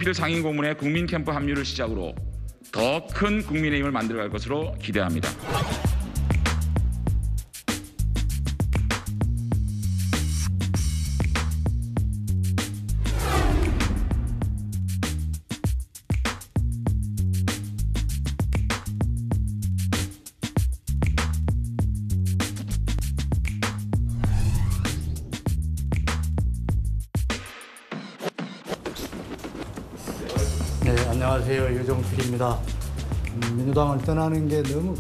유정필 상임 고문의 국민 캠프 합류를 시작으로 더 큰 국민의힘을 만들어갈 것으로 기대합니다. 네, 안녕하세요. 유정필입니다. 민주당을 떠나는 게 너무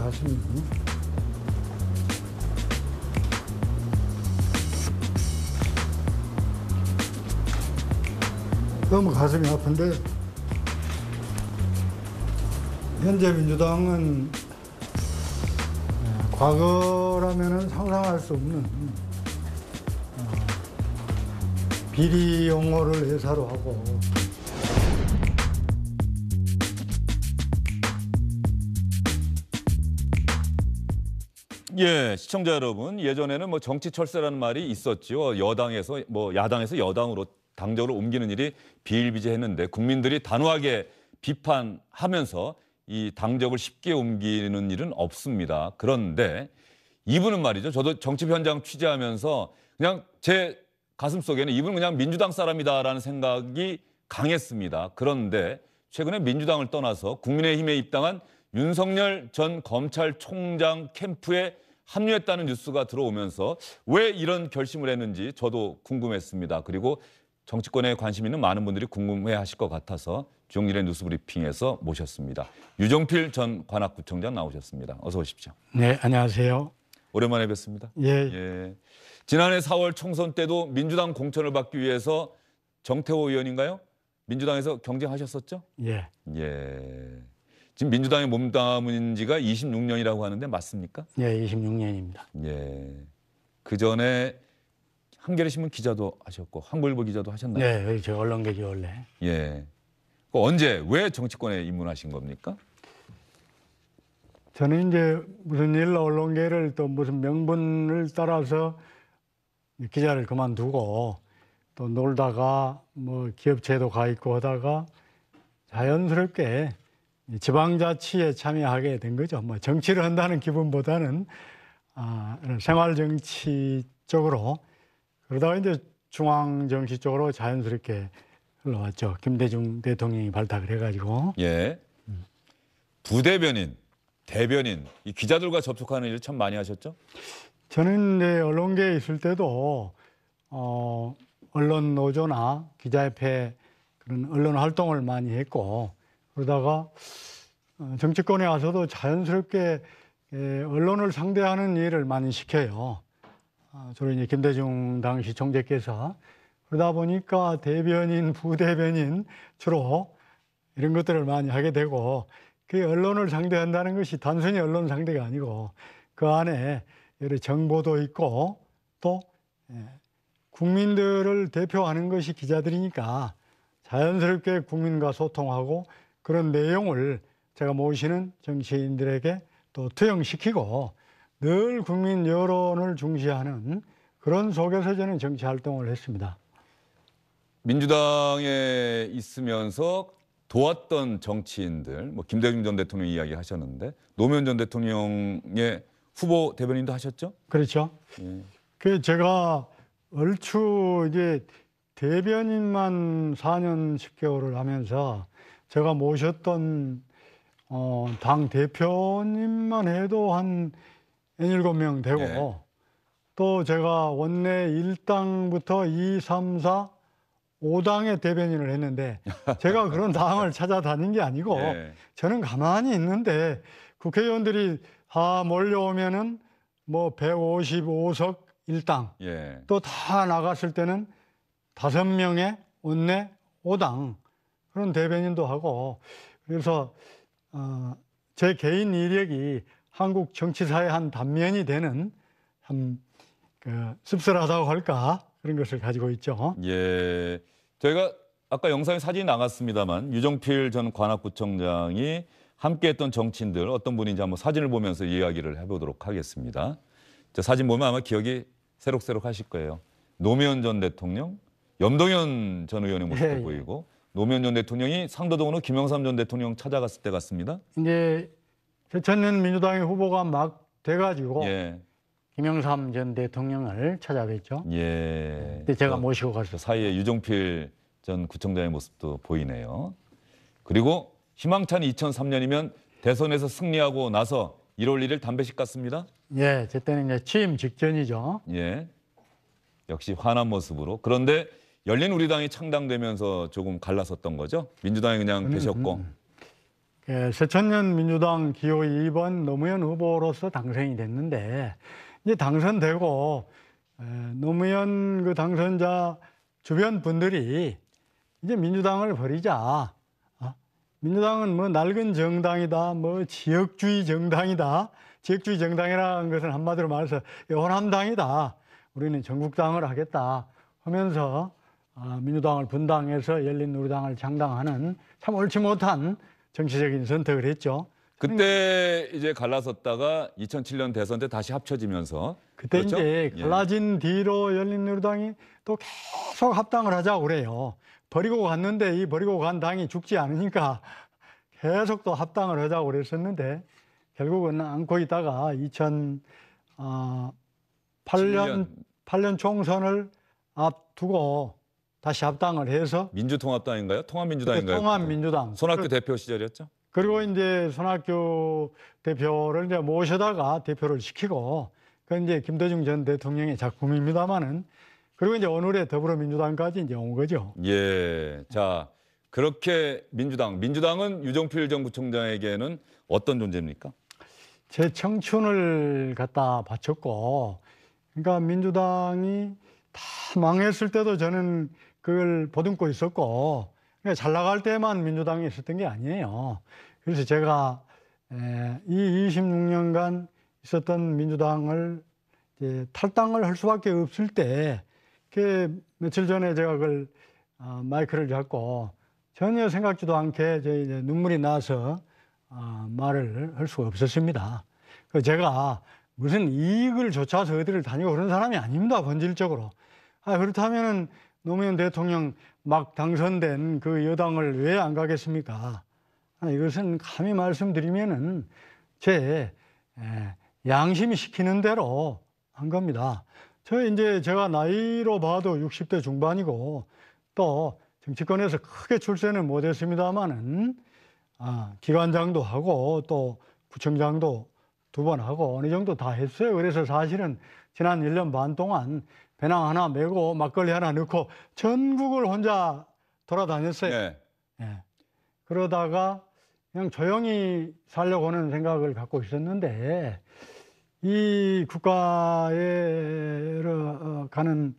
가슴이 아픈데, 현재 민주당은 과거라면은 상상할 수 없는 비리 용어를 회사로 하고, 예, 시청자 여러분, 예전에는 뭐 정치 철새라는 말이 있었죠. 야당에서 여당으로 당적으로 옮기는 일이 비일비재했는데 국민들이 단호하게 비판하면서 이 당적을 쉽게 옮기는 일은 없습니다. 그런데 이분은 말이죠. 저도 정치 현장 취재하면서 그냥 제 가슴속에는 이분은 그냥 민주당 사람이다라는 생각이 강했습니다. 그런데 최근에 민주당을 떠나서 국민의힘에 입당한 윤석열 전 검찰총장 캠프에 합류했다는 뉴스가 들어오면서 왜 이런 결심을 했는지 저도 궁금했습니다. 그리고 정치권에 관심 있는 많은 분들이 궁금해하실 것 같아서 주영일의 뉴스브리핑에서 모셨습니다. 유정필 전 관악구청장 나오셨습니다. 어서 오십시오. 네, 안녕하세요. 오랜만에 뵙습니다. 예. 지난해 4월 총선 때도 민주당 공천을 받기 위해서 정태호 의원인가요? 민주당에서 경쟁하셨었죠? 예. 지금 민주당에 몸담은 지가 26년이라고 하는데 맞습니까? 예, 26년입니다. 예. 그 전에 한겨레신문 기자도 하셨고 한국일보 기자도 하셨나요? 네, 저 언론계기 원래. 예. 언제 왜 정치권에 입문하신 겁니까? 저는 이제 무슨 일로 언론계를 또 무슨 명분을 따라서 기자를 그만두고 또 놀다가 뭐 기업체도 가 있고 하다가 자연스럽게 지방자치에 참여하게 된 거죠. 뭐 정치를 한다는 기분보다는 생활 정치 쪽으로, 그러다가 이제 중앙 정치 쪽으로 자연스럽게 흘러왔죠. 김대중 대통령이 발탁을 해가지고. 예. 부대변인, 대변인, 이 기자들과 접촉하는 일을 참 많이 하셨죠? 저는 이제 언론계에 있을 때도 언론 노조나 기자협회 그런 언론 활동을 많이 했고, 그러다가 정치권에 와서도 자연스럽게 언론을 상대하는 일을 많이 시켜요. 주로 이제 김대중 당시 총재께서. 그러다 보니까 대변인, 부대변인 주로 이런 것들을 많이 하게 되고, 그 언론을 상대한다는 것이 단순히 언론 상대가 아니고 그 안에 여러 정보도 있고 또 국민들을 대표하는 것이 기자들이니까 자연스럽게 국민과 소통하고 그런 내용을 제가 모시는 정치인들에게 또 투영시키고 늘 국민 여론을 중시하는 그런 속에서 저는 정치 활동을 했습니다. 민주당에 있으면서 도왔던 정치인들, 뭐 김대중 전 대통령 이야기 하셨는데 노무현 전 대통령의 후보 대변인도 하셨죠? 그렇죠. 예. 그 제가 얼추 이제 대변인만 4년 10개월을 하면서 제가 모셨던 당 대표님만 해도 한 7명 되고 예. 또 제가 원내 1당부터 2, 3, 4, 5당의 대변인을 했는데 제가 그런 당을 찾아다닌 게 아니고 예. 저는 가만히 있는데 국회의원들이 다 몰려오면은 뭐 155석 1당 예. 또 다 나갔을 때는 5명의 원내 5당 그런 대변인도 하고, 그래서 제 개인 이력이 한국 정치사의 한 단면이 되는 참 씁쓸하다고 할까 그런 것을 가지고 있죠. 예. 저희가 아까 영상에 사진이 나갔습니다만 유정필 전 관악구청장이 함께했던 정치인들 어떤 분인지 한번 사진을 보면서 이야기를 해보도록 하겠습니다. 저 사진 보면 아마 기억이 새록새록 하실 거예요. 노무현 전 대통령, 염동연 전 의원의 모습도 예, 예. 보이고 노무현 전 대통령이 상도동으로 김영삼 전 대통령 찾아갔을 때 같습니다. 이제 제천년 민주당의 후보가 막 돼가지고 예. 김영삼 전 대통령을 찾아뵀죠. 예. 그때 제가 모시고 갔어요. 그 사이에 유종필 전 구청장의 모습도 보이네요. 그리고 희망찬 2003년이면 대선에서 승리하고 나서 1월 1일 담배식 갔습니다. 예, 제 때는 이제 취임 직전이죠. 예. 역시 환한 모습으로. 그런데 열린우리당이 창당되면서 조금 갈라섰던 거죠. 민주당이 그냥 계셨고. 예, 새천년 민주당 기호 2번 노무현 후보로서 당선이 됐는데 이제 당선되고 노무현 그 당선자 주변 분들이 이제 민주당을 버리자. 민주당은 뭐 낡은 정당이다, 뭐 지역주의 정당이다. 지역주의 정당이라는 것은 한마디로 말해서 호남당이다. 우리는 전국당을 하겠다 하면서 민주당을 분당해서 열린우리당을 창당하는 참 옳지 못한 정치적인 선택을 했죠. 그때 이제 갈라섰다가 2007년 대선 때 다시 합쳐지면서 그때 그렇죠? 이제 갈라진 뒤로 열린우리당이 또 계속 합당을 하자고 그래요. 버리고 갔는데 이 버리고 간 당이 죽지 않으니까 계속 또 합당을 하자고 그랬었는데 결국은 안고 있다가 2008년 총선을 앞두고 다시 합당을 해서 민주통합당인가요? 통합민주당인가요? 통합민주당 손학규 대표 시절이었죠? 그리고 이제 손학규 대표를 이제 모셔다가 대표를 시키고 그 이제 김대중 전 대통령의 작품입니다만은 그리고 이제 오늘의 더불어민주당까지 이제 온 거죠. 예. 자, 그렇게 민주당은 유종필 전 구청장에게는 어떤 존재입니까? 제 청춘을 갖다 바쳤고, 그러니까 민주당이 다 망했을 때도 저는 그걸 보듬고 있었고, 그러니까 잘 나갈 때만 민주당이 있었던 게 아니에요. 그래서 제가 이 26년간 있었던 민주당을 이제 탈당을 할 수밖에 없을 때, 그 며칠 전에 제가 그걸 마이크를 잡고 전혀 생각지도 않게 이제 눈물이 나서 말을 할 수가 없었습니다. 제가 무슨 이익을 쫓아서 어디를 다니고 그런 사람이 아닙니다, 본질적으로. 그렇다면은 노무현 대통령 막 당선된 그 여당을 왜 안 가겠습니까? 이것은 감히 말씀드리면은 제 양심이 시키는 대로 한 겁니다. 제가 나이로 봐도 60대 중반이고 또 정치권에서 크게 출세는 못했습니다만은 기관장도 하고 또 구청장도 2번 하고 어느 정도 다 했어요. 그래서 사실은 지난 1년 반 동안 배낭 하나 메고 막걸리 하나 넣고 전국을 혼자 돌아다녔어요. 네. 예. 그러다가 그냥 조용히 살려고 하는 생각을 갖고 있었는데 이 국가에 가는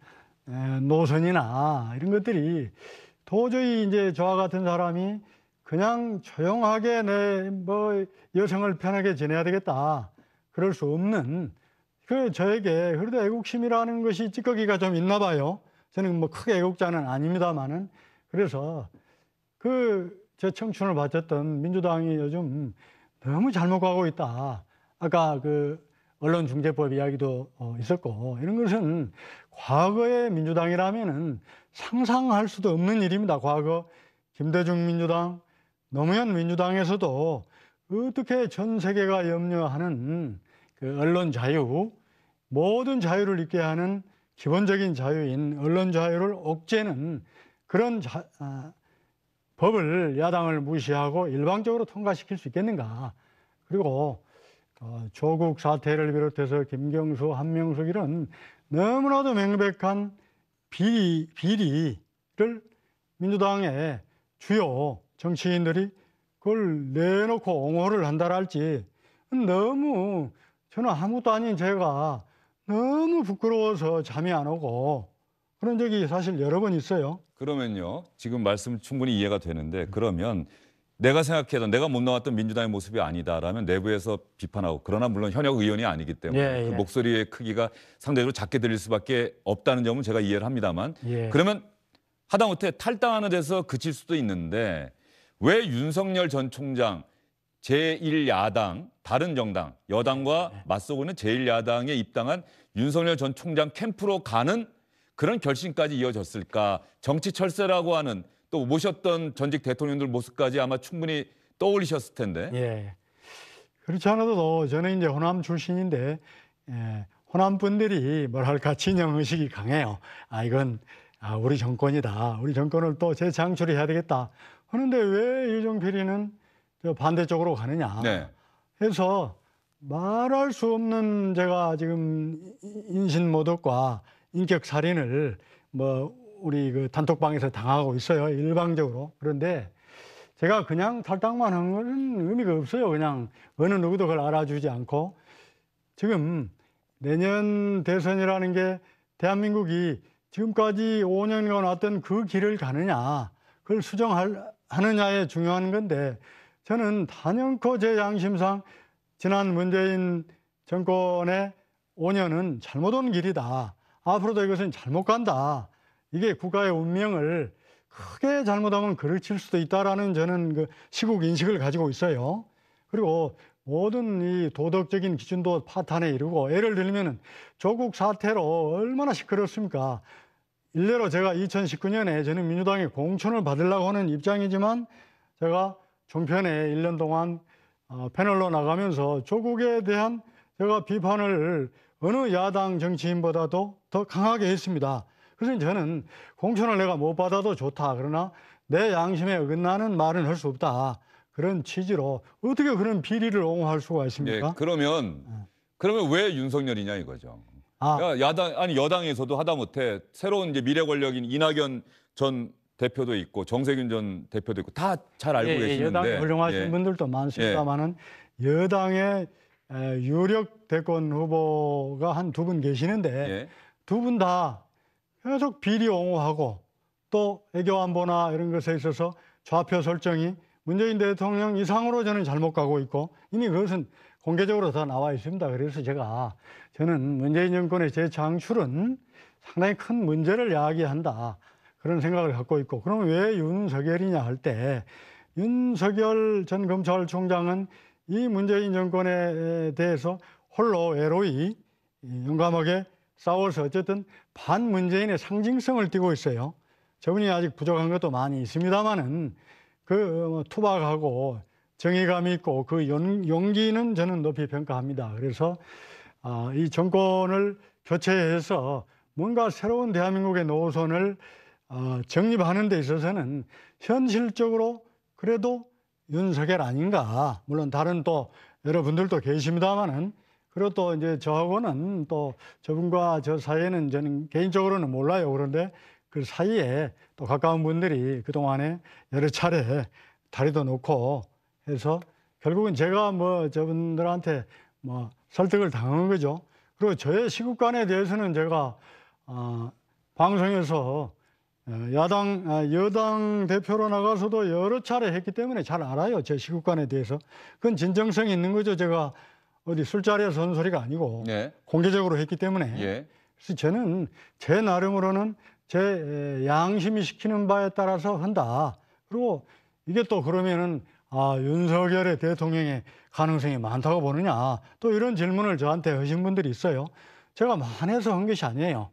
노선이나 이런 것들이 도저히 이제 저와 같은 사람이 그냥 조용하게 여성을 편하게 지내야 되겠다. 그럴 수 없는 저에게 그래도 애국심이라는 것이 찌꺼기가 좀 있나 봐요. 저는 뭐 크게 애국자는 아닙니다만은 그래서 제 청춘을 바쳤던 민주당이 요즘 너무 잘못 가고 있다. 아까 언론중재법 이야기도 있었고 이런 것은 과거의 민주당이라면은 상상할 수도 없는 일입니다. 과거 김대중 민주당, 노무현 민주당에서도 어떻게 전 세계가 염려하는 언론 자유, 모든 자유를 있게 하는 기본적인 자유인 언론 자유를 옥죄는 그런 법을 야당을 무시하고 일방적으로 통과시킬 수 있겠는가. 그리고 조국 사태를 비롯해서 김경수, 한명숙 이런 너무나도 명백한 비리를 민주당의 주요 정치인들이 그걸 내놓고 옹호를 한다랄지 너무 저는 아무것도 아닌 제가 너무 부끄러워서 잠이 안 오고 그런 적이 사실 여러 번 있어요. 그러면요. 지금 말씀 충분히 이해가 되는데 그러면 내가 생각해도 내가 못 나왔던 민주당의 모습이 아니다라면 내부에서 비판하고 그러나 물론 현역 의원이 아니기 때문에 그 목소리의 크기가 상대적으로 작게 들릴 수밖에 없다는 점은 제가 이해를 합니다만 그러면 하다못해 탈당하는 데서 그칠 수도 있는데 왜 윤석열 전 총장 제1야당 다른 정당 여당과 맞서고 있는 제1야당에 입당한 윤석열 전 총장 캠프로 가는 그런 결심까지 이어졌을까? 정치 철새라고 하는 또 모셨던 전직 대통령들 모습까지 아마 충분히 떠올리셨을 텐데. 예. 그렇지 않아도 저는 이제 호남 출신인데 호남 분들이 뭐랄까 진영 의식이 강해요. 이건 우리 정권이다. 우리 정권을 또 재창출해야 되겠다. 하는데 왜 이종필이는 저 반대쪽으로 가느냐. 네. 해서 말할 수 없는 제가 지금 인신모독과 인격 살인을 뭐 우리 그 단톡방에서 당하고 있어요. 일방적으로. 그런데 제가 그냥 탈당만 한 건 의미가 없어요. 그냥 어느 누구도 그걸 알아주지 않고 지금 내년 대선이라는 게 대한민국이 지금까지 5년간 왔던 그 길을 가느냐, 그걸 수정하느냐에 중요한 건데 저는 단연코 제 양심상 지난 문재인 정권의 5년은 잘못 온 길이다. 앞으로도 이것은 잘못 간다. 이게 국가의 운명을 크게 잘못하면 그르칠 수도 있다라는 저는 그 시국 인식을 가지고 있어요. 그리고 모든 이 도덕적인 기준도 파탄에 이르고 예를 들면은 조국 사태로 얼마나 시끄럽습니까? 일례로 제가 2019년에 저는 민주당의 공천을 받으려고 하는 입장이지만 제가 종편에 1년 동안 패널로 나가면서 조국에 대한 제가 비판을 어느 야당 정치인보다도 더 강하게 했습니다. 그래서 저는 공천을 내가 못 받아도 좋다. 그러나 내 양심에 어긋나는 말은 할 수 없다. 그런 취지로 어떻게 그런 비리를 옹호할 수가 있습니까? 예, 그러면 왜 윤석열이냐 이거죠. 아, 여당에서도 하다못해 새로운 이제 미래 권력인 이낙연 전 대표도 있고 정세균 전 대표도 있고 다 잘 알고 계시는데 여당에 훌륭하신 분들도 많습니다만은 여당의 유력 대권 후보가 한 두 분 계시는데 두 분 다 계속 비리 옹호하고 또 애교안보나 이런 것에 있어서 좌표 설정이 문재인 대통령 이상으로 저는 잘못 가고 있고 이미 그것은 공개적으로 다 나와 있습니다. 그래서 저는 문재인 정권의 재창출은 상당히 큰 문제를 야기한다. 그런 생각을 갖고 있고 그러면 왜 윤석열이냐 할 때 윤석열 전 검찰총장은 이 문재인 정권에 대해서 홀로 외로이 용감하게 싸워서 어쨌든 반문재인의 상징성을 띠고 있어요. 저분이 아직 부족한 것도 많이 있습니다만은 그 투박하고 정의감 있고 그 용기는 저는 높이 평가합니다. 그래서 이 정권을 교체해서 뭔가 새로운 대한민국의 노선을 정립하는 데 있어서는 현실적으로 그래도 윤석열 아닌가. 물론 다른 또 여러분들도 계십니다만은 그리고 또 이제 저하고는 또 저분과 저 사이에는 저는 개인적으로는 몰라요. 그런데 그 사이에 또 가까운 분들이 그동안에 여러 차례 다리도 놓고 해서 결국은 제가 뭐 저분들한테 뭐 설득을 당한 거죠. 그리고 저의 시국관에 대해서는 제가 방송에서 여당 대표로 나가서도 여러 차례 했기 때문에 잘 알아요. 제 시국관에 대해서. 그건 진정성이 있는 거죠. 제가 어디 술자리에서 한 소리가 아니고 공개적으로 했기 때문에. 그래서 저는 제 나름으로는 제 양심이 시키는 바에 따라서 한다. 그리고 이게 또 그러면은 윤석열의 대통령의 가능성이 많다고 보느냐. 또 이런 질문을 저한테 하신 분들이 있어요. 제가 만해서 한 것이 아니에요.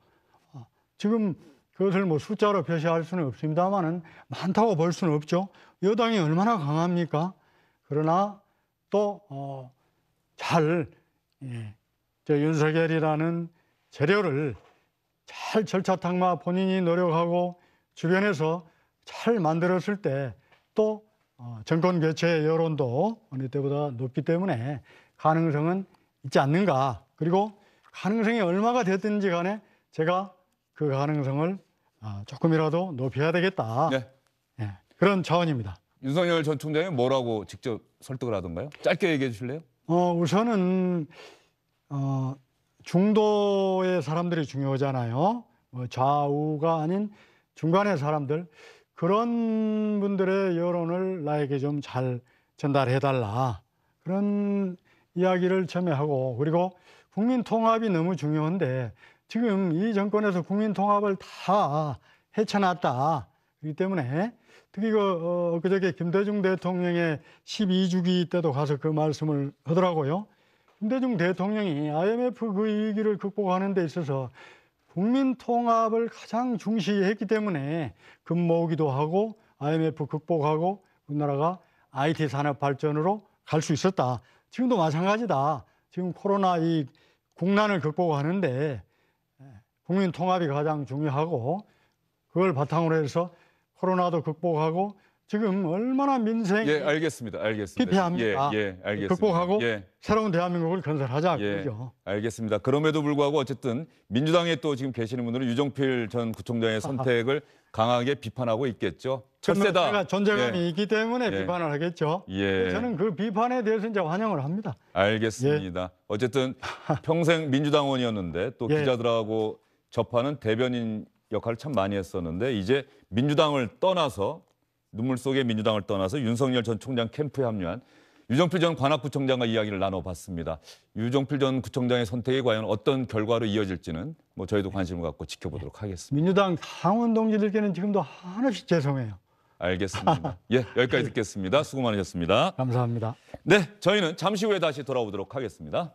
지금 그것을 뭐 숫자로 표시할 수는 없습니다만은 많다고 볼 수는 없죠. 여당이 얼마나 강합니까? 그러나 또 저 윤석열이라는 재료를 잘 절차탕마 본인이 노력하고 주변에서 잘 만들었을 때 또 정권 교체 여론도 어느 때보다 높기 때문에 가능성은 있지 않는가. 그리고 가능성이 얼마가 됐든지 간에 제가 그 가능성을 조금이라도 높여야 되겠다. 그런 차원입니다. 윤석열 전 총장이 뭐라고 직접 설득을 하던가요? 짧게 얘기해 주실래요? 우선은 중도의 사람들이 중요하잖아요. 좌우가 아닌 중간의 사람들 그런 분들의 여론을 나에게 좀 잘 전달해달라. 그런 이야기를 처음에 하고 그리고 국민 통합이 너무 중요한데 지금 이 정권에서 국민 통합을 다 헤쳐놨다. 그렇기 때문에 특히 그저께 김대중 대통령의 12주기 때도 가서 그 말씀을 하더라고요. 김대중 대통령이 IMF 그 위기를 극복하는 데 있어서 국민 통합을 가장 중시했기 때문에 금 모으기도 하고 IMF 극복하고 우리나라가 IT 산업 발전으로 갈 수 있었다. 지금도 마찬가지다. 지금 코로나 이 국난을 극복하는데 국민 통합이 가장 중요하고 그걸 바탕으로 해서 코로나도 극복하고 지금 얼마나 민생이 예, 알겠습니다. 피폐합니까? 예, 알겠습니다. 극복하고 예. 새로운 대한민국을 건설하자 예, 그죠. 알겠습니다. 그럼에도 불구하고 어쨌든 민주당에 또 지금 계시는 분들은 유정필 전 구청장의 선택을 강하게 비판하고 있겠죠. 철새다. 제가 존재감이 예. 있기 때문에 예. 비판을 하겠죠. 예. 저는 그 비판에 대해서 이제 환영을 합니다. 알겠습니다. 어쨌든 평생 민주당원이었는데 또 예. 기자들하고 접하는 대변인 역할을 참 많이 했었는데 이제 민주당을 떠나서 눈물 속의 민주당을 떠나서 윤석열 전 총장 캠프에 합류한 유정필 전 관악구청장과 이야기를 나눠봤습니다. 유정필 전 구청장의 선택이 과연 어떤 결과로 이어질지는 뭐 저희도 관심을 갖고 지켜보도록 하겠습니다. 민주당 당원 동지들께는 지금도 한없이 죄송해요. 알겠습니다. 예, 여기까지 듣겠습니다. 수고 많으셨습니다. 감사합니다. 네, 저희는 잠시 후에 다시 돌아오도록 하겠습니다.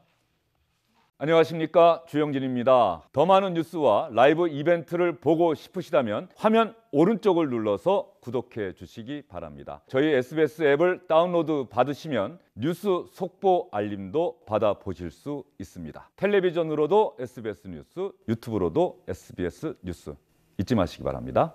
안녕하십니까, 주영진입니다. 더 많은 뉴스와 라이브 이벤트를 보고 싶으시다면 화면 오른쪽을 눌러서 구독해 주시기 바랍니다. 저희 SBS 앱을 다운로드 받으시면 뉴스 속보 알림도 받아보실 수 있습니다. 텔레비전으로도 SBS 뉴스, 유튜브로도 SBS 뉴스 잊지 마시기 바랍니다.